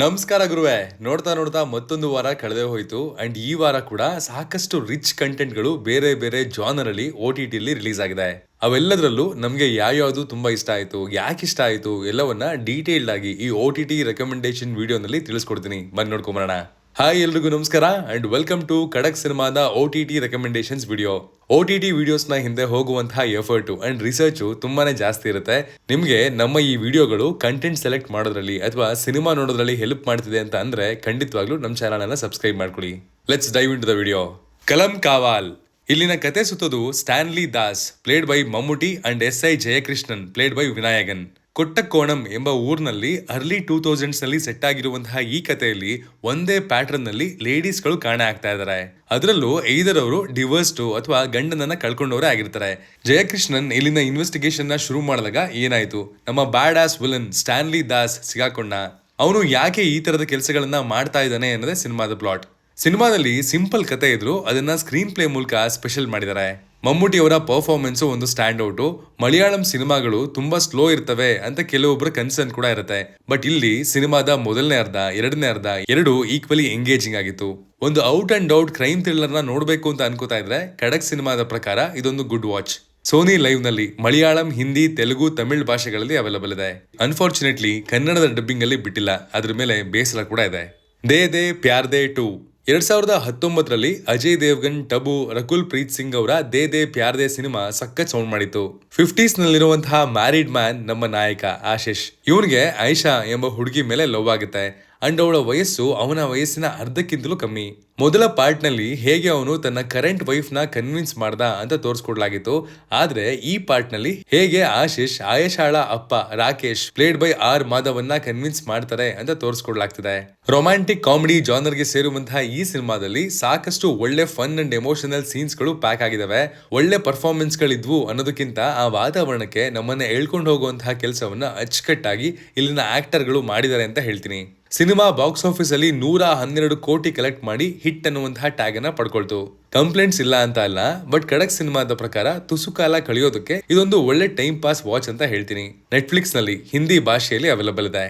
ನಮಸ್ಕಾರ ಗುರುವೆ. ನೋಡ್ತಾ ನೋಡ್ತಾ ಮತ್ತೊಂದು ವಾರ ಕಳೆದೇ ಹೋಯ್ತು ಅಂಡ್ ಈ ವಾರ ಕೂಡ ಸಾಕಷ್ಟು ರಿಚ್ ಕಂಟೆಂಟ್ಗಳು ಬೇರೆ ಬೇರೆ ಜಾನರ್ ಅಲ್ಲಿ OTT ಅಲ್ಲಿ ರಿಲೀಸ್ ಆಗಿದೆ. ಅವೆಲ್ಲದರಲ್ಲೂ ನಮ್ಗೆ ಯಾವ್ಯಾವ್ದು ತುಂಬಾ ಇಷ್ಟ ಆಯ್ತು, ಯಾಕೆ ಇಷ್ಟ ಆಯ್ತು ಎಲ್ಲವನ್ನ ಡೀಟೇಲ್ಡ್ ಆಗಿ ಈ OTT ರೆಕಮೆಂಡೇಶನ್ ವಿಡಿಯೋನಲ್ಲಿ ತಿಳಿಸ್ಕೊಡ್ತೀನಿ. ಬನ್ನಿ ನೋಡ್ಕೊಂಬರೋಣ. ಹಾಯ್ ಎಲ್ರಿಗೂ ನಮಸ್ಕಾರ ಅಂಡ್ ವೆಲ್ಕಮ್ ಟು ಖಡಕ್ ಸಿನಿಮಾದ OTT ರೆಕಮೆಂಡೇಶನ್ಸ್ ವಿಡಿಯೋ. OTT ವಿಡಿಯೋಸ್ನ ಹಿಂದೆ ಹೋಗುವಂತಹ ಎಫರ್ಟ್ ಅಂಡ್ ರಿಸರ್ಚ್ ತುಂಬಾನೇ ಜಾಸ್ತಿ ಇರುತ್ತೆ. ನಿಮ್ಗೆ ನಮ್ಮ ಈ ವಿಡಿಯೋಗಳು ಕಂಟೆಂಟ್ ಸೆಲೆಕ್ಟ್ ಮಾಡೋದ್ರಲ್ಲಿ ಅಥವಾ ಸಿನಿಮಾ ನೋಡೋದ್ರಲ್ಲಿ ಹೆಲ್ಪ್ ಮಾಡ್ತಿದೆ ಅಂತ ಅಂದ್ರೆ ಖಂಡಿತವಾಗ್ಲೂ ನಮ್ಮ ಚಾನಲ್ ಅನ್ನ ಸಬ್ಸ್ಕ್ರೈಬ್ ಮಾಡ್ಕೊಳ್ಳಿ. Let's dive into the video. Kalamkaval. ಇಲ್ಲಿನ ಕತೆ ಸುತ್ತೋದು Stanley Das played by Mammootty and SI Jayakrishnan played by Vinayakan. Kottakonam ಎಂಬ ಊರಿನಲ್ಲಿ ಅರ್ಲಿ 2000s ನಲ್ಲಿ ಸೆಟ್ ಆಗಿರುವಂತಹ ಈ ಕಥೆಯಲ್ಲಿ ಒಂದೇ ಪ್ಯಾಟರ್ನ್ ನಲ್ಲಿ ಲೇಡೀಸ್ಗಳು ಕಾಣೆ ಆಗ್ತಾ ಇದ್ದಾರೆ. ಅದರಲ್ಲೂ ಐದರ್ ಅವರು ಡಿವೋರ್ಸ್ಡ್ ಅಥವಾ ಗಂಡನನ್ನ ಕಳ್ಕೊಂಡವರೇ ಆಗಿರ್ತಾರೆ. ಜಯಕೃಷ್ಣನ್ ಇಲ್ಲಿನ ಇನ್ವೆಸ್ಟಿಗೇಷನ್ ನ ಶುರು ಮಾಡಿದಾಗ ಏನಾಯ್ತು, ನಮ್ಮ bad ass villain Stanley Das ಸಿಗಾಕೊಂಡ. ಅವನು ಯಾಕೆ ಈ ತರದ ಕೆಲಸಗಳನ್ನ ಮಾಡ್ತಾ ಇದ್ದಾನೆ ಅನ್ನೋದೇ ಸಿನಿಮಾದ ಪ್ಲಾಟ್. ಸಿನಿಮಾದಲ್ಲಿ ಸಿಂಪಲ್ ಕತೆ ಇದ್ರು ಅದನ್ನ ಸ್ಕ್ರೀನ್ ಪ್ಲೇ ಮೂಲಕ ಸ್ಪೆಷಲ್ ಮಾಡಿದ್ದಾರೆ. ಮಮ್ಮೂಟಿ ಅವರ ಪರ್ಫಾರ್ಮೆನ್ಸ್ ಒಂದು ಸ್ಟ್ಯಾಂಡ್ ಔಟ್. ಮಲಯಾಳಂ ಸಿನಿಮಾಗಳು ತುಂಬಾ ಸ್ಲೋ ಇರ್ತವೆ ಅಂತ ಕೆಲವೊಬ್ಬರ ಕನ್ಸರ್ನ್ ಕೂಡ ಇರುತ್ತೆ. ಬಟ್ ಇಲ್ಲಿ ಸಿನಿಮಾದ ಮೊದಲನೇ ಅರ್ಧ, ಎರಡನೇ ಅರ್ಧ ಎರಡು ಈಕ್ವಲಿ ಎಂಗೇಜಿಂಗ್ ಆಗಿತ್ತು. ಒಂದು out and out crime thriller ನ ನೋಡ್ಬೇಕು ಅಂತ ಅನ್ಕೋತಾ ಇದ್ರೆ ಖಡಕ್ ಸಿನಿಮಾದ ಪ್ರಕಾರ ಇದೊಂದು ಗುಡ್ ವಾಚ್. ಸೋನಿ ಲೈವ್ ನಲ್ಲಿ ಮಲಯಾಳಂ, ಹಿಂದಿ, ತೆಲುಗು, ತಮಿಳ್ ಭಾಷೆಗಳಲ್ಲಿ ಅವೈಲಬಲ್ ಇದೆ. ಅನ್ಫಾರ್ಚುನೇಟ್ಲಿ ಕನ್ನಡದ ಡಬ್ಬಿಂಗ್ ಅಲ್ಲಿ ಬಿಟ್ಟಿಲ್ಲ. ಅದ್ರ ಮೇಲೆ ಬೇಸರ ಕೂಡ ಇದೆ. ದೇ ದೇ ಪ್ಯಾರ್ ದೇ 2 2019ರಲ್ಲಿ ಅಜಯ್ ದೇವ್ಗನ್, ಟಬು, ರಕುಲ್ ಪ್ರೀತ್ ಸಿಂಗ್ ಅವರ ದೇ ದೇ ಪ್ಯಾರ್ ದೇ ಸಿನಿಮಾ ಸಖತ್ ಸೌಂಡ್ ಮಾಡಿತ್ತು. 50s ನಲ್ಲಿರುವಂತಹ ಮ್ಯಾರಿಡ್ ಮ್ಯಾನ್ ನಮ್ಮ ನಾಯಕ ಆಶಿಶ್. ಇವನಿಗೆ ಐಶಾ ಎಂಬ ಹುಡುಗಿ ಮೇಲೆ ಲವ್ ಆಗುತ್ತೆ ಅಂಡ್ ಅವಳ ವಯಸ್ಸು ಅವನ ವಯಸ್ಸಿನ ಅರ್ಧಕ್ಕಿಂತಲೂ ಕಮ್ಮಿ. ಮೊದಲ ಪಾರ್ಟ್ ನಲ್ಲಿ ಹೇಗೆ ಅವನು ತನ್ನ ಕರೆಂಟ್ ವೈಫ್ ನ ಕನ್ವಿನ್ಸ್ ಮಾಡ್ದ ಅಂತ ತೋರಿಸ್ಕೊಡ್ಲಾಗಿತ್ತು. ಆದ್ರೆ ಈ ಪಾರ್ಟ್ ನಲ್ಲಿ ಹೇಗೆ ಆಶಿಶ್ ಆಯಶಾಳ ಅಪ್ಪ ರಾಕೇಶ್ ಪ್ಲೇಡ್ ಬೈ ಆರ್ ಮಾಧವನ್ನ ಕನ್ವಿನ್ಸ್ ಮಾಡ್ತಾರೆ ಅಂತ ತೋರಿಸ್ಕೊಡ್ಲಾಗ್ತಿದೆ. ರೊಮ್ಯಾಂಟಿಕ್ ಕಾಮಿಡಿ ಜಾನರ್ಗೆ ಸೇರುವಂತಹ ಈ ಸಿನಿಮಾದಲ್ಲಿ ಸಾಕಷ್ಟು ಒಳ್ಳೆ ಫನ್ ಅಂಡ್ ಎಮೋಷನಲ್ ಸೀನ್ಸ್ ಗಳು ಪ್ಯಾಕ್ ಆಗಿದಾವೆ. ಒಳ್ಳೆ ಪರ್ಫಾರ್ಮೆನ್ಸ್ ಗಳಿದ್ವು ಅನ್ನೋದಕ್ಕಿಂತ ಆ ವಾತಾವರಣಕ್ಕೆ ನಮ್ಮನ್ನ ಎಳ್ಕೊಂಡು ಹೋಗುವಂತಹ ಕೆಲಸವನ್ನ ಅಚ್ಚುಕಟ್ಟಾಗಿ ಇಲ್ಲಿನ ಆಕ್ಟರ್ ಗಳು ಮಾಡಿದ್ದಾರೆ ಅಂತ ಹೇಳ್ತೀನಿ. ಸಿನಿಮಾ ಬಾಕ್ಸ್ ಆಫೀಸ್ ಅಲ್ಲಿ 112 ಕೋಟಿ ಕಲೆಕ್ಟ್ ಮಾಡಿ ಹಿಟ್ ಅನ್ನುವಂತಹ ಟ್ಯಾಗ್ ಅನ್ನ ಪಡ್ಕೊಳ್ತು. ಕಂಪ್ಲೇಂಟ್ಸ್ ಇಲ್ಲ ಅಂತ ಅಲ್ಲ, ಬಟ್ ಖಡಕ್ ಸಿನಿಮಾದ ಪ್ರಕಾರ ತುಸು ಕಾಲ ಕಳೆಯೋದಕ್ಕೆ ಇದೊಂದು ಒಳ್ಳೆ ಟೈಮ್ ಪಾಸ್ ವಾಚ್ ಅಂತ ಹೇಳ್ತೀನಿ. ನೆಟ್ಫ್ಲಿಕ್ಸ್ ನಲ್ಲಿ ಹಿಂದಿ ಭಾಷೆಯಲ್ಲಿ ಅವೈಲಬಲ್ ಇದೆ.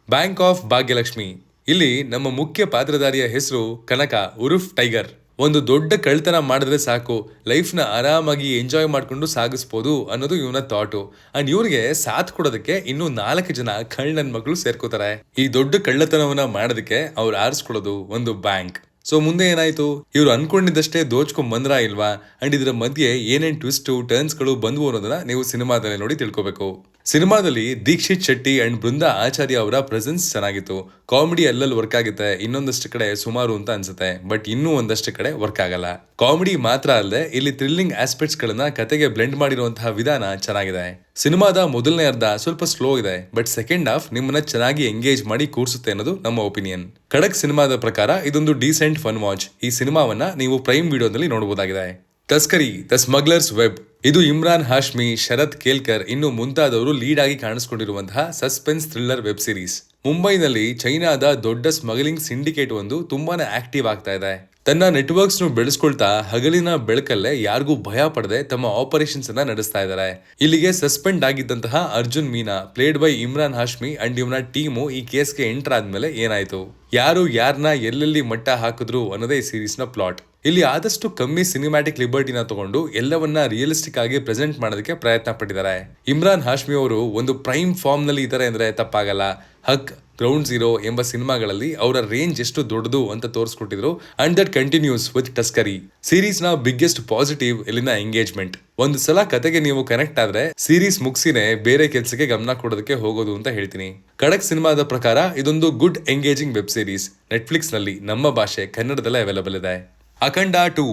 Bank of Bhagyalakshmi. ಇಲ್ಲಿ ನಮ್ಮ ಮುಖ್ಯ ಪಾತ್ರಧಾರಿಯ ಹೆಸರು ಕನಕ ಉರುಫ್ ಟೈಗರ್. ಒಂದು ದೊಡ್ಡ ಕಳ್ತನ ಮಾಡಿದ್ರೆ ಸಾಕು, ಲೈಫ್ ನ ಆರಾಮಾಗಿ ಎಂಜಾಯ್ ಮಾಡ್ಕೊಂಡು ಸಾಗಿಸ್ಬೋದು ಅನ್ನೋದು ಇವನ ಥಾಟು. ಅಂಡ್ ಇವ್ರಿಗೆ ಸಾಥ್ ಕೊಡೋದಕ್ಕೆ ಇನ್ನು 4 ಜನ ಕಳ್ಳನ್ ಮಕ್ಕಳು ಸೇರ್ಕೋತಾರೆ. ಈ ದೊಡ್ಡ ಕಳ್ಳತನವನ್ನ ಮಾಡೋದಕ್ಕೆ ಅವ್ರು ಆರಿಸ್ಕೊಳ್ಳೋದು ಒಂದು ಬ್ಯಾಂಕ್. ಸೊ ಮುಂದೆ ಏನಾಯ್ತು, ಇವ್ರು ಅನ್ಕೊಂಡಿದ್ದಷ್ಟೇ ದೋಚ್ಕೊಂಡ್ ಬಂದ್ರಾ ಇಲ್ವಾ ಅಂಡ್ ಇದರ ಮಧ್ಯೆ ಏನೇನ್ ಟ್ವಿಸ್ಟ್ ಟರ್ನ್ಸ್ ಗಳು ಬಂದ್ವು ಅನ್ನೋದನ್ನ ನೀವು ಸಿನಿಮಾದಲ್ಲಿ ನೋಡಿ ತಿಳ್ಕೊಬೇಕು. ಸಿನಿಮಾದಲ್ಲಿ ದೀಕ್ಷಿತ್ ಶೆಟ್ಟಿ ಅಂಡ್ ಬೃಂದಾ ಆಚಾರ್ಯ ಅವರ ಪ್ರೆಸೆನ್ಸ್ ಚೆನ್ನಾಗಿತ್ತು. ಕಾಮಿಡಿ ಅಲ್ಲಲ್ಲಿ ವರ್ಕ್ ಆಗುತ್ತೆ, ಇನ್ನೊಂದಷ್ಟು ಕಡೆ ಸುಮಾರು ಅಂತ ಅನ್ಸುತ್ತೆ, ಬಟ್ ಇನ್ನೂ ಒಂದಷ್ಟು ಕಡೆ ವರ್ಕ್ ಆಗಲ್ಲ. ಕಾಮಿಡಿ ಮಾತ್ರ ಅಲ್ಲದೆ ಇಲ್ಲಿ ಥ್ರಿಲ್ಲಿಂಗ್ ಆಸ್ಪೆಕ್ಟ್ಸ್ ಗಳನ್ನ ಕತೆಗೆ ಬ್ಲೆಂಡ್ ಮಾಡಿರುವಂತಹ ವಿಧಾನ ಚೆನ್ನಾಗಿದೆ. ಸಿನಿಮಾದ ಮೊದಲನೇ ಅರ್ಧ ಸ್ವಲ್ಪ ಸ್ಲೋ ಇದೆ, ಬಟ್ ಸೆಕೆಂಡ್ ಹಾಫ್ ನಿಮ್ಮನ್ನ ಚೆನ್ನಾಗಿ ಎಂಗೇಜ್ ಮಾಡಿ ಕೂರಿಸುತ್ತೆ ಅನ್ನೋದು ನಮ್ಮ ಒಪಿನಿಯನ್. ಖಡಕ್ ಸಿನಿಮಾದ ಪ್ರಕಾರ ಇದೊಂದು ಡೀಸೆಂಟ್ ಫನ್ ವಾಚ್. ಈ ಸಿನಿಮಾವನ್ನ ನೀವು ಪ್ರೈಮ್ ವಿಡಿಯೋದಲ್ಲಿ ನೋಡಬಹುದಾಗಿದೆ. ತಸ್ಕರಿ ದ ಸ್ಮಗ್ಲರ್ಸ್ ವೆಬ್. ಇದು ಇಮ್ರಾನ್ ಹಾಶ್ಮಿ, ಶರತ್ ಕೇಲ್ಕರ್ ಇನ್ನು ಮುಂತಾದವರು ಲೀಡ್ ಆಗಿ ಕಾಣಿಸ್ಕೊಂಡಿರುವಂತಹ ಸಸ್ಪೆನ್ಸ್ ಥ್ರಿಲ್ಲರ್ ವೆಬ್ ಸೀರೀಸ್. ಮುಂಬೈನಲ್ಲಿ ಚೈನಾದ ದೊಡ್ಡ ಸ್ಮಗ್ಲಿಂಗ್ ಸಿಂಡಿಕೇಟ್ ಒಂದು ತುಂಬಾನೇ ಆಕ್ಟಿವ್ ಆಗ್ತಾ ಇದೆ. ತನ್ನ ನೆಟ್ವರ್ಕ್ಸ್ ನು ಬೆಳೆಸ್ಕೊಳ್ತಾ ಹಗಲಿನ ಬೆಳಕಲ್ಲೇ ಯಾರಿಗೂ ಭಯ ಪಡದೆ ತಮ್ಮ ಆಪರೇಷನ್ಸ್ ಅನ್ನ ನಡೆಸ್ತಾ ಇದ್ದಾರೆ. ಇಲ್ಲಿಗೆ ಸಸ್ಪೆಂಡ್ ಆಗಿದ್ದಂತಹ Arjun Meena played by Emraan Hashmi and ಇವನ ಟೀಮು ಈ ಕೇಸ್ಗೆ ಎಂಟರ್ ಆದ್ಮೇಲೆ ಏನಾಯ್ತು, ಯಾರು ಯಾರನ್ನ ಎಲ್ಲೆಲ್ಲಿ ಮಟ್ಟ ಹಾಕಿದ್ರು ಅನ್ನೋದೇ ಈ ಸೀರೀಸ್ ನ ಪ್ಲಾಟ್. ಇಲ್ಲಿ ಆದಷ್ಟು ಕಮ್ಮಿ ಸಿನಿಮ್ಯಾಟಿಕ್ ಲಿಬರ್ಟಿನ ತಗೊಂಡು ಎಲ್ಲವನ್ನ ರಿಯಲಿಸ್ಟಿಕ್ ಆಗಿ ಪ್ರೆಸೆಂಟ್ ಮಾಡೋದಕ್ಕೆ ಪ್ರಯತ್ನ ಪಟ್ಟಿದ್ದಾರೆ. ಇಮ್ರಾನ್ ಹಾಶ್ಮಿ ಅವರು ಒಂದು ಪ್ರೈಮ್ ಫಾರ್ಮ್ ನಲ್ಲಿ ಇದ್ದಾರೆ ಅಂದ್ರೆ ತಪ್ಪಾಗಲ್ಲ. ಹಕ್, ಗ್ರೌಂಡ್ ಝೀರೋ ಎಂಬ ಸಿನಿಮಾಗಳಲ್ಲಿ ಅವರ ರೇಂಜ್ ಎಷ್ಟು ದೊಡ್ಡದು ಅಂತ ತೋರಿಸ್ಕೊಟ್ಟಿದ್ರು and that continues with Taskaree. Series ನ ಬಿಗ್ಗೆಸ್ಟ್ ಪಾಸಿಟಿವ್ ಇಲ್ಲಿನ ಎಂಗೇಜ್ಮೆಂಟ್. ಒಂದು ಸಲ ಕತೆಗೆ ನೀವು ಕನೆಕ್ಟ್ ಆದ್ರೆ ಸೀರೀಸ್ ಮುಗಿಸಿನೇ ಬೇರೆ ಕೆಲಸಕ್ಕೆ ಗಮನ ಕೊಡೋದಕ್ಕೆ ಹೋಗೋದು ಅಂತ ಹೇಳ್ತೀನಿ. ಖಡಕ್ ಸಿನಿಮಾದ ಪ್ರಕಾರ ಇದೊಂದು good engaging web series. Netflix ನಲ್ಲಿ ನಮ್ಮ ಭಾಷೆ ಕನ್ನಡದಲ್ಲೇ ಅವೈಲಬಲ್ ಇದೆ. ಅಖಂಡ 2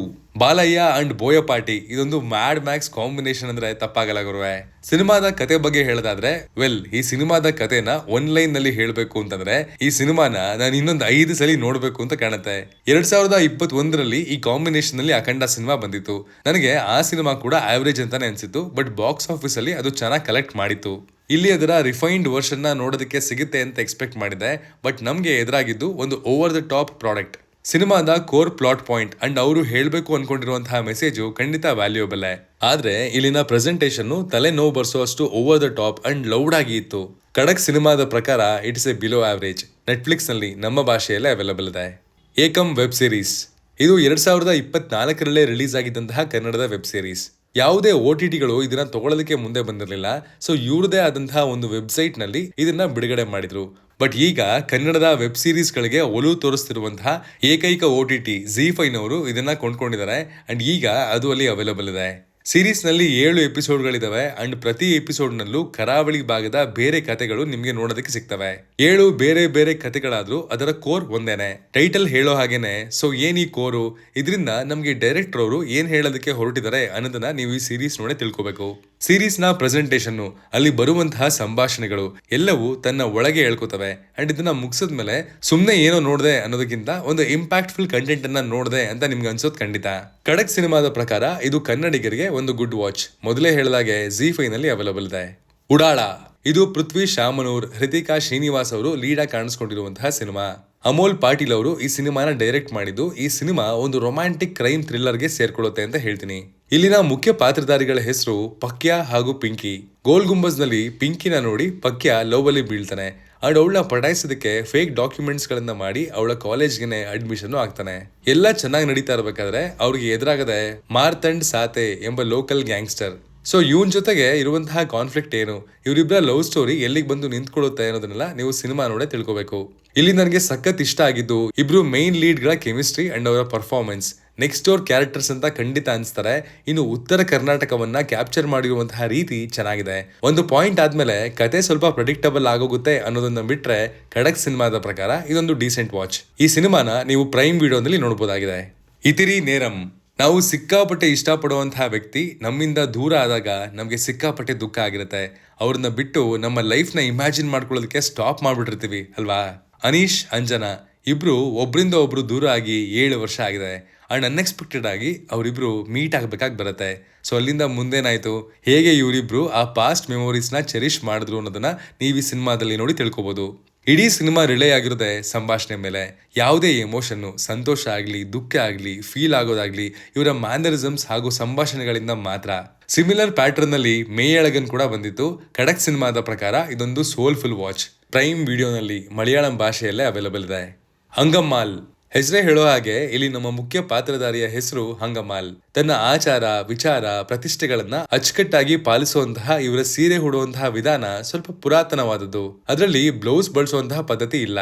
ಬಾಲಯ್ಯ ಅಂಡ್ ಬೋಯಪಾಟಿ. ಇದೊಂದು ಮ್ಯಾಡ್ ಮ್ಯಾಕ್ಸ್ ಕಾಂಬಿನೇಷನ್ ಅಂದ್ರೆ ತಪ್ಪಾಗಲ್ಲ ಗುರುವೆ. ಸಿನಿಮಾದ ಕತೆ ಬಗ್ಗೆ ಹೇಳೋದಾದ್ರೆ ಈ ಸಿನಿಮಾದ ಕತೆನ ಒನ್ ಲೈನ್ ನಲ್ಲಿ ಹೇಳ್ಬೇಕು ಅಂತಂದ್ರೆ ಈ ಸಿನಿಮಾನ ನಾನು ಇನ್ನೊಂದು 5 ಸಲ ನೋಡ್ಬೇಕು ಅಂತ ಕಾಣುತ್ತೆ. 2021ರಲ್ಲಿ ಈ ಕಾಂಬಿನೇಷನ್ ನಲ್ಲಿ ಅಖಂಡ ಸಿನಿಮಾ ಬಂದಿತ್ತು. ನನಗೆ ಆ ಸಿನಿಮಾ ಕೂಡ ಆವರೇಜ್ ಅಂತಾನೆ ಅನ್ಸಿತ್ತು, ಬಟ್ ಬಾಕ್ಸ್ ಆಫೀಸ್ ಅಲ್ಲಿ ಅದು ಚೆನ್ನಾಗಿ ಕಲೆಕ್ಟ್ ಮಾಡಿತ್ತು. ಇಲ್ಲಿ ಅದರ ರಿಫೈನ್ಡ್ ವರ್ಷನ್ ನ ನೋಡೋದಕ್ಕೆ ಸಿಗುತ್ತೆ ಅಂತ ಎಕ್ಸ್ಪೆಕ್ಟ್ ಮಾಡಿದೆ, ಬಟ್ ನಮ್ಗೆ ಎದುರಾಗಿದ್ದು ಒಂದು ಓವರ್ ದ ಟಾಪ್ ಪ್ರಾಡಕ್ಟ್. ಸಿನಿಮಾದ ಕೋರ್ ಪ್ಲಾಟ್ ಪಾಯಿಂಟ್ ಅಂಡ್ ಅವರು ಹೇಳ್ಬೇಕು ಅನ್ಕೊಂಡಿರುವಂತಹ ಮೆಸೇಜು ಖಂಡಿತ ವ್ಯಾಲ್ಯೂಯಬಲ್. ಆದ್ರೆ ಇಲ್ಲಿನ ಪ್ರೆಸೆಂಟೇಷನ್ ತಲೆ ನೋವು ಬರ್ಸೋ ಅಷ್ಟು over the top and loud ಆಗಿ ಇತ್ತು. ಖಡಕ್ ಸಿನಿಮಾದ ಪ್ರಕಾರ it's A below average. Netflix ನಲ್ಲಿ ನಮ್ಮ ಭಾಷೆಯಲ್ಲೇ ಅವೈಲಬಲ್ ಇದೆ. ಏಕಂ ವೆಬ್ ಸೀರೀಸ್ ಇದು 2024ರಲ್ಲೇ ರಿಲೀಸ್ ಆಗಿದ್ದಂತಹ ಕನ್ನಡದ ವೆಬ್ ಸೀರೀಸ್. ಯಾವುದೇ OTTಗಳು ಇದನ್ನ ತಗೊಳ್ಳೋದಕ್ಕೆ ಮುಂದೆ ಬಂದಿರಲಿಲ್ಲ. ಸೊ ಇವ್ರದೇ ಆದಂತಹ ಒಂದು ವೆಬ್ಸೈಟ್ ನಲ್ಲಿ ಇದನ್ನ ಬಿಡುಗಡೆ ಮಾಡಿದ್ರು. ಬಟ್ ಈಗ ಕನ್ನಡದ ವೆಬ್ ಸೀರೀಸ್ ಗಳಿಗೆ ಒಲವು ತೋರಿಸ್ತಿರುವಂತಹ ಏಕೈಕ OTT ZEE5 ನವರು ಇದನ್ನ ಕೊಂಡ್ಕೊಂಡಿದ್ದಾರೆ ಅಂಡ್ ಈಗ ಅದು ಅಲ್ಲಿ ಅವೈಲಬಲ್ ಇದೆ. ಸೀರೀಸ್ ನಲ್ಲಿ 7 ಎಪಿಸೋಡ್ಗಳಿದಾವೆ ಅಂಡ್ ಪ್ರತಿ ಎಪಿಸೋಡ್ ನಲ್ಲೂ ಕರಾವಳಿ ಭಾಗದ ಬೇರೆ ಕಥೆಗಳು ನಿಮ್ಗೆ ನೋಡೋದಕ್ಕೆ ಸಿಗ್ತವೆ. 7 ಬೇರೆ ಬೇರೆ ಕಥೆಗಳಾದ್ರೂ ಅದರ ಕೋರ್ ಒಂದೇನೆ. ಟೈಟಲ್ ಹೇಳೋ ಹಾಗೇನೆ. ಸೊ ಏನ್ ಈ ಕೋರು? ಇದರಿಂದ ನಮ್ಗೆ ಡೈರೆಕ್ಟರ್ ಅವರು ಏನ್ ಹೇಳೋದಕ್ಕೆ ಹೊರಟಿದ್ದಾರೆ ಅನ್ನೋದನ್ನ ನೀವು ಈ ಸೀರೀಸ್ ನೋಡಿ ತಿಳ್ಕೊಬೇಕು. ಸೀರೀಸ್ ನ ಪ್ರೆಸೆಂಟೇಷನ್, ಅಲ್ಲಿ ಬರುವಂತಹ ಸಂಭಾಷಣೆಗಳು ಎಲ್ಲವೂ ತನ್ನ ಒಳಗೆ ಹೇಳ್ಕೊತವೆ ಅಂಡ್ ಇದನ್ನ ಮುಗಿಸಿದ್ಮೇಲೆ ಸುಮ್ನೆ ಏನೋ ನೋಡ್ದೆ ಅನ್ನೋದಕ್ಕಿಂತ ಒಂದು ಇಂಪ್ಯಾಕ್ಟ್ಫುಲ್ ಕಂಟೆಂಟ್ ಅನ್ನ ನೋಡ್ದೆ ಅಂತ ನಿಮ್ಗೆ ಅನ್ಸೋದ್ ಖಂಡಿತ. ಖಡಕ್ ಸಿನಿಮಾದ ಪ್ರಕಾರ ಇದು ಕನ್ನಡಿಗರಿಗೆ ಒಂದು ಗುಡ್ ವಾಚ್. ಮೊದಲೇ ಹೇಳಿದಾಗೆ ZEE5 ನಲ್ಲಿ ಅವೈಲಬಲ್ ಇದೆ. ಉಡಾಳ ಇದು ಪೃಥ್ವಿ ಶಾಮನೂರ್, ಹೃತಿಕಾ ಶ್ರೀನಿವಾಸ್ ಅವರು ಲೀಡ್ ಆಗಿ ಕಾಣಿಸ್ಕೊಂಡಿರುವಂತಹ ಸಿನಿಮಾ. ಅಮೋಲ್ ಪಾಟೀಲ್ ಅವರು ಈ ಸಿನಿಮಾನ ಡೈರೆಕ್ಟ್ ಮಾಡಿದ್ದು. ಈ ಸಿನಿಮಾ ಒಂದು ರೊಮ್ಯಾಂಟಿಕ್ ಕ್ರೈಮ್ ಥ್ರಿಲ್ಲರ್ಗೆ ಸೇರ್ಕೊಳ್ಳುತ್ತೆ ಅಂತ ಹೇಳ್ತೀನಿ. ಇಲ್ಲಿನ ಮುಖ್ಯ ಪಾತ್ರಧಾರಿಗಳ ಹೆಸರು ಪಕ್ಯ ಹಾಗೂ ಪಿಂಕಿ. ಗೋಲ್ ಗುಂಬಜ್ ನಲ್ಲಿ ಪಿಂಕಿನ ನೋಡಿ ಪಕ್ಯ ಲವ್ ಅಲ್ಲಿ ಬೀಳ್ತಾನೆ ಅಂಡ್ ಅವಳನ್ನ ಪಟಾಯಿಸೋದಕ್ಕೆ ಫೇಕ್ ಡಾಕ್ಯುಮೆಂಟ್ಸ್ ಗಳನ್ನ ಮಾಡಿ ಅವಳ ಕಾಲೇಜ್ಗೆ ಅಡ್ಮಿಷನ್ ಆಗ್ತಾನೆ. ಎಲ್ಲ ಚೆನ್ನಾಗಿ ನಡೀತಾ ಇರಬೇಕಾದ್ರೆ ಅವ್ರಿಗೆ ಎದುರಾಗದೆ ಮಾರ್ತಂಡ್ ಸಾತೆ ಎಂಬ ಲೋಕಲ್ ಗ್ಯಾಂಗ್ಸ್ಟರ್. ಸೊ ಇವನ್ ಜೊತೆಗೆ ಇರುವಂತಹ ಕಾನ್ಫ್ಲಿಕ್ಟ್ ಏನು, ಇವರಿಬ್ಬರ ಲವ್ ಸ್ಟೋರಿ ಎಲ್ಲಿಗೆ ಬಂದು ನಿಂತ್ಕೊಳ್ಳುತ್ತೆ ಅನ್ನೋದನ್ನೆಲ್ಲ ನೀವು ಸಿನಿಮಾ ನೋಡೇ ತಿಳ್ಕೊಬೇಕು. ಇಲ್ಲಿ ನನಗೆ ಸಖತ್ ಇಷ್ಟ ಆಗಿದ್ದು ಇಬ್ರು ಮೈನ್ ಲೀಡ್ ಗಳ ಕೆಮಿಸ್ಟ್ರಿ ಅಂಡ್ ಅವರ ಪರ್ಫಾರ್ಮೆನ್ಸ್. ನೆಕ್ಸ್ಟ್ ಡೋರ್ ಕ್ಯಾರೆಕ್ಟರ್ಸ್ ಅಂತ ಖಂಡಿತ ಅನ್ಸ್ತಾರೆ. ಇನ್ನು ಉತ್ತರ ಕರ್ನಾಟಕವನ್ನ ಕ್ಯಾಪ್ಚರ್ ಮಾಡಿರುವಂತಹ ರೀತಿ ಚೆನ್ನಾಗಿದೆ. ಒಂದು ಪಾಯಿಂಟ್ ಆದ್ಮೇಲೆ ಕತೆ ಸ್ವಲ್ಪ ಪ್ರೆಡಿಕ್ಟಬಲ್ ಆಗೋಗುತ್ತೆ ಅನ್ನೋದನ್ನ ಬಿಟ್ರೆ ಖಡಕ್ ಸಿನಿಮಾದ ಪ್ರಕಾರ ಇದೊಂದು ಡೀಸೆಂಟ್ ವಾಚ್. ಈ ಸಿನಿಮಾನ ನೀವು ಪ್ರೈಮ್ ವಿಡಿಯೋದಲ್ಲಿ ನೋಡಬಹುದಾಗಿದೆ. ಇತಿರಿ ನೇರಂ ನಾವು ಸಿಕ್ಕಾಪಟ್ಟೆ ಇಷ್ಟಪಡುವಂತಹ ವ್ಯಕ್ತಿ ನಮ್ಮಿಂದ ದೂರ ಆದಾಗ ನಮಗೆ ಸಿಕ್ಕಾಪಟ್ಟೆ ದುಃಖ ಆಗಿರುತ್ತೆ. ಅವ್ರನ್ನ ಬಿಟ್ಟು ನಮ್ಮ ಲೈಫ್ನ ಇಮ್ಯಾಜಿನ್ ಮಾಡ್ಕೊಳ್ಳೋದಕ್ಕೆ ಸ್ಟಾಪ್ ಮಾಡ್ಬಿಟ್ಟಿರ್ತೀವಿ ಅಲ್ವಾ. ಅನೀಶ್ ಅಂಜನಾ ಇಬ್ರು ಒಬ್ರಿಂದ ಒಬ್ರು ದೂರ ಆಗಿ 7 ವರ್ಷ ಆಗಿದೆ ಅಂಡ್ ಅನ್ಎಕ್ಸ್ಪೆಕ್ಟೆಡ್ ಆಗಿ ಅವರಿಬ್ರು ಮೀಟ್ ಆಗ್ಬೇಕಾಗಿ ಬರುತ್ತೆ. ಸೊ ಅಲ್ಲಿಂದ ಮುಂದೇನಾಯ್ತು, ಹೇಗೆ ಇವರಿಬ್ರು ಆ ಪಾಸ್ಟ್ ಮೆಮೊರೀಸ್ನ ಚೆರಿಶ್ ಮಾಡಿದ್ರು ಅನ್ನೋದನ್ನ ನೀವು ಈ ಸಿನಿಮಾದಲ್ಲಿ ನೋಡಿ ತಿಳ್ಕೊಬಹುದು. ಇಡೀ ಸಿನಿಮಾ ರಿಲೇ ಆಗಿರುತ್ತೆ ಸಂಭಾಷಣೆ ಮೇಲೆ. ಯಾವುದೇ ಎಮೋಷನ್ನು, ಸಂತೋಷ ಆಗಲಿ ದುಃಖ ಆಗಲಿ ಫೀಲ್ ಆಗೋದಾಗ್ಲಿ ಇವರ ಮ್ಯಾನರಿಸಮ್ಸ್ ಹಾಗೂ ಸಂಭಾಷಣೆಗಳಿಂದ ಮಾತ್ರ. ಸಿಮಿಲರ್ ಪ್ಯಾಟರ್ನ್ ನಲ್ಲಿ ಮೇಯಳಗನ್ ಕೂಡ ಬಂದಿತ್ತು. ಖಡಕ್ ಸಿನಿಮಾದ ಪ್ರಕಾರ ಇದೊಂದು ಸೋಲ್ಫುಲ್ ವಾಚ್. ಪ್ರೈಮ್ ವಿಡಿಯೋನಲ್ಲಿ ಮಲಯಾಳಂ ಭಾಷೆಯಲ್ಲೇ ಅವೈಲಬಲ್ ಇದೆ. ಹಂಗಮ್ಮಾಲ್ ಹೆಸರೇ ಹೇಳೋ ಹಾಗೆ ಇಲ್ಲಿ ನಮ್ಮ ಮುಖ್ಯ ಪಾತ್ರಧಾರಿಯ ಹೆಸರು ಹಂಗಮ್ಮಾಲ್. ತನ್ನ ಆಚಾರ ವಿಚಾರ ಪ್ರತಿಷ್ಠೆಗಳನ್ನ ಅಚ್ಚುಕಟ್ಟಾಗಿ ಪಾಲಿಸುವಂತಹ ಇವರ ಸೀರೆ ಉಡುವಂತಹ ವಿಧಾನ ಸ್ವಲ್ಪ ಪುರಾತನವಾದದ್ದು. ಅದರಲ್ಲಿ ಬ್ಲೌಸ್ ಬಳಸುವಂತಹ ಪದ್ಧತಿ ಇಲ್ಲ.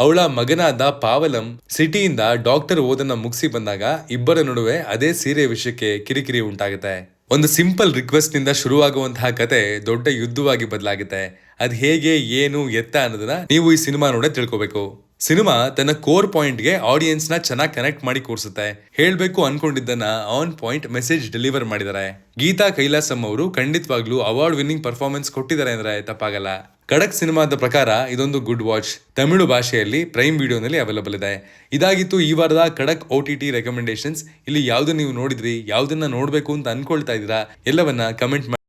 ಅವಳ ಮಗನಾದ ಪಾವಲಂ ಸಿಟಿಯಿಂದ ಡಾಕ್ಟರ್ ಓದನ್ನ ಮುಗಿಸಿ ಬಂದಾಗ ಇಬ್ಬರ ನಡುವೆ ಅದೇ ಸೀರೆ ವಿಷಯಕ್ಕೆ ಕಿರಿಕಿರಿ ಉಂಟಾಗುತ್ತೆ. ಒಂದು ಸಿಂಪಲ್ ರಿಕ್ವೆಸ್ಟ್ ನಿಂದ ಶುರುವಾಗುವಂತಹ ಕತೆ ದೊಡ್ಡ ಯುದ್ಧವಾಗಿ ಬದಲಾಗುತ್ತೆ. ಅದ್ ಹೇಗೆ ಏನು ಎತ್ತ ಅನ್ನೋದನ್ನ ನೀವು ಈ ಸಿನಿಮಾ ನೋಡೇ ತಿಳ್ಕೊಬೇಕು. ಸಿನಿಮಾ ತನ್ನ ಕೋರ್ ಪಾಯಿಂಟ್ಗೆ ಆಡಿಯನ್ಸ್ ನ ಚೆನ್ನಾಗಿ ಕನೆಕ್ಟ್ ಮಾಡಿ ಕೂರಿಸುತ್ತೆ. ಹೇಳ್ಬೇಕು ಅನ್ಕೊಂಡಿದ್ದನ್ನ ಆನ್ ಪಾಯಿಂಟ್ ಮೆಸೇಜ್ ಡೆಲಿವರ್ ಮಾಡಿದ್ದಾರೆ. ಗೀತಾ ಕೈಲಾಸಂ ಅವರು ಖಂಡಿತವಾಗ್ಲೂ ಅವಾರ್ಡ್ ವಿನ್ನಿಂಗ್ ಪರ್ಫಾರ್ಮೆನ್ಸ್ ಕೊಟ್ಟಿದ್ದಾರೆ ಅಂದ್ರೆ ತಪ್ಪಾಗಲ್ಲ. ಖಡಕ್ ಸಿನಿಮಾದ ಪ್ರಕಾರ ಇದೊಂದು ಗುಡ್ ವಾಚ್. ತಮಿಳು ಭಾಷೆಯಲ್ಲಿ ಪ್ರೈಮ್ ವಿಡಿಯೋನಲ್ಲಿ ಅವೈಲಬಲ್ ಇದೆ. ಇದಾಗಿತ್ತು ಈ ವಾರದ ಖಡಕ್ OTT ರೆಕಮೆಂಡೇಶನ್ಸ್. ಇಲ್ಲಿ ಯಾವ್ದನ್ನ ನೀವು ನೋಡಿದ್ರಿ, ಯಾವ್ದನ್ನ ನೋಡ್ಬೇಕು ಅಂತ ಅನ್ಕೊಳ್ತಾ ಇದ್ದೀರಾ, ಎಲ್ಲವನ್ನ ಕಮೆಂಟ್ ಮಾಡಿ.